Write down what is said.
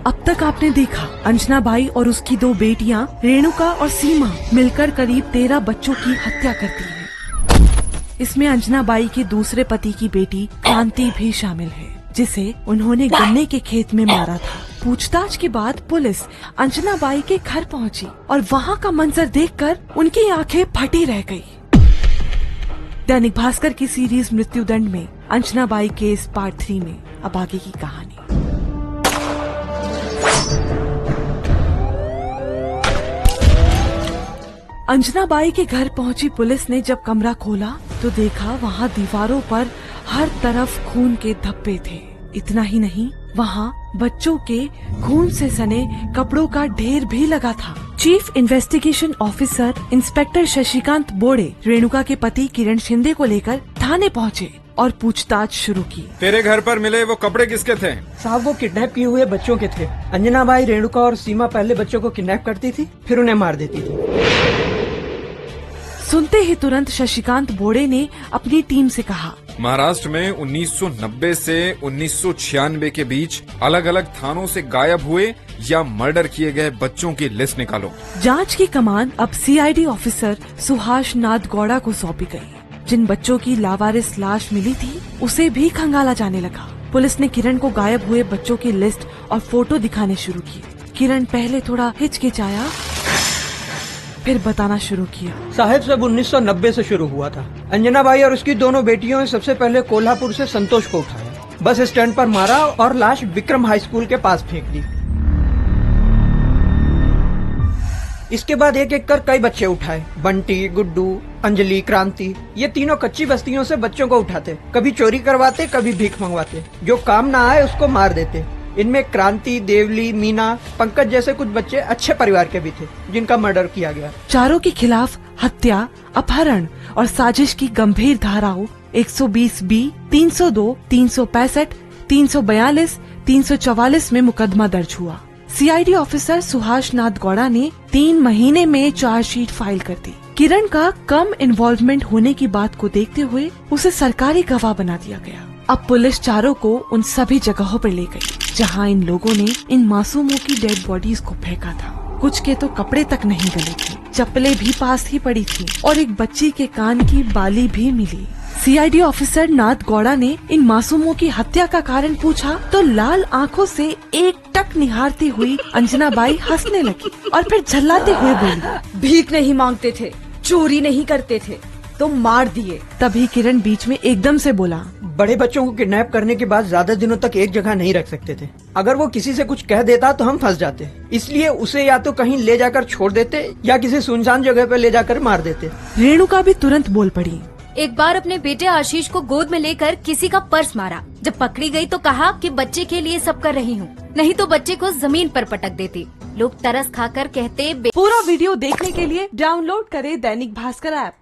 अब तक आपने देखा अंजना बाई और उसकी 2 बेटियां रेणुका और सीमा मिलकर करीब 13 बच्चों की हत्या करती हैं। इसमें अंजना बाई के दूसरे पति की बेटी क्रांति भी शामिल है, जिसे उन्होंने गन्ने के खेत में मारा था। पूछताछ के बाद पुलिस अंजना बाई के घर पहुंची और वहां का मंजर देखकर उनकी आंखें फटी रह गई। दैनिक भास्कर की सीरीज मृत्युदंड में अंजना बाई केस पार्ट 3 में अब आगे की कहानी। अंजना बाई के घर पहुंची पुलिस ने जब कमरा खोला तो देखा वहां दीवारों पर हर तरफ खून के धब्बे थे। इतना ही नहीं, वहां बच्चों के खून से सने कपड़ों का ढेर भी लगा था। Chief investigation officer inspector Shashikant बोड़े रेणुका के पति किरण शिंदे को लेकर थाने पहुंचे और पूछताछ शुरू की। तेरे घर पर मिले वो कपड़े किसके थे? साहब, वो किडनैप किए हुए बच्चों के थे। अंजना बाई, रेणुका और सीमा पहले बच्चों को किडनैप करती थी, फिर उन्हें मार देती थी। सुनते ही तुरंत शशिकांत बोड़े ने अपनी टीम से कहा, महाराष्ट्र में 1990 से 1996 के बीच अलग अलग थानों से गायब हुए या मर्डर किए गए बच्चों की लिस्ट निकालो। जांच की कमान अब सीआईडी ऑफिसर सुहास नाथ गौड़ा को सौंपी गई। जिन बच्चों की लावारिस लाश मिली थी उसे भी खंगाला जाने लगा। पुलिस ने किरण को गायब हुए बच्चों की लिस्ट और फोटो दिखाने शुरू किए। किरण पहले थोड़ा हिचकिचाया, फिर बताना शुरू किया। साहब, सब 1990 से शुरू हुआ था। अंजना बाई और उसकी दोनों बेटियों ने सबसे पहले कोल्हापुर से संतोष को उठाया, बस स्टैंड पर मारा और लाश विक्रम हाई स्कूल के पास फेंक दी। इसके बाद एक एक कर कई बच्चे उठाए। बंटी, गुड्डू, अंजलि, क्रांति, ये तीनों कच्ची बस्तियों से बच्चों को उठाते। कभी चोरी करवाते, कभी भीख मंगवाते। जो काम ना आए उसको मार देते। इनमें क्रांति, देवली, मीना, पंकज जैसे कुछ बच्चे अच्छे परिवार के भी थे जिनका मर्डर किया गया। चारों के खिलाफ हत्या, अपहरण और साजिश की गंभीर धाराओं 120B, 302, 365, 342, 344 में मुकदमा दर्ज हुआ। सीआईडी ऑफिसर सुहास नाथ गौड़ा ने 3 महीने में चार्जशीट फाइल कर दी। किरण का कम इन्वॉल्वमेंट होने की बात को देखते हुए उसे सरकारी गवाह बना दिया गया। अब पुलिस चारों को उन सभी जगहों पर ले गई जहां इन लोगों ने इन मासूमों की डेड बॉडीज को फेंका था। कुछ के तो कपड़े तक नहीं गले थे, चप्पलें भी पास ही पड़ी थी और एक बच्ची के कान की बाली भी मिली। सीआईडी ऑफिसर नाथ गौड़ा ने इन मासूमों की हत्या का कारण पूछा तो लाल आंखों से एकटक निहारती हुई अंजना बाई हंसने लगी और फिर झल्लाते हुए बोली, भीख नहीं मांगते थे, चोरी नहीं करते थे, तो मार दिए। तभी किरण बीच में एकदम से बोला, बड़े बच्चों को किडनैप करने के बाद ज्यादा दिनों तक एक जगह नहीं रख सकते थे। अगर वो किसी से कुछ कह देता तो हम फंस जाते, इसलिए उसे या तो कहीं ले जाकर छोड़ देते या किसी सुनसान जगह पर ले जाकर मार देते। रेणुका भी तुरंत बोल पड़ी, एक बार अपने बेटे आशीष को गोद में लेकर किसी का पर्स मारा। जब पकड़ी गई तो कहा कि बच्चे के लिए सब कर रही हूँ, नहीं तो बच्चे को जमीन पर पटक देती। लोग तरस खाकर कहते। पूरा वीडियो देखने के लिए डाउनलोड करें दैनिक भास्कर ऐप।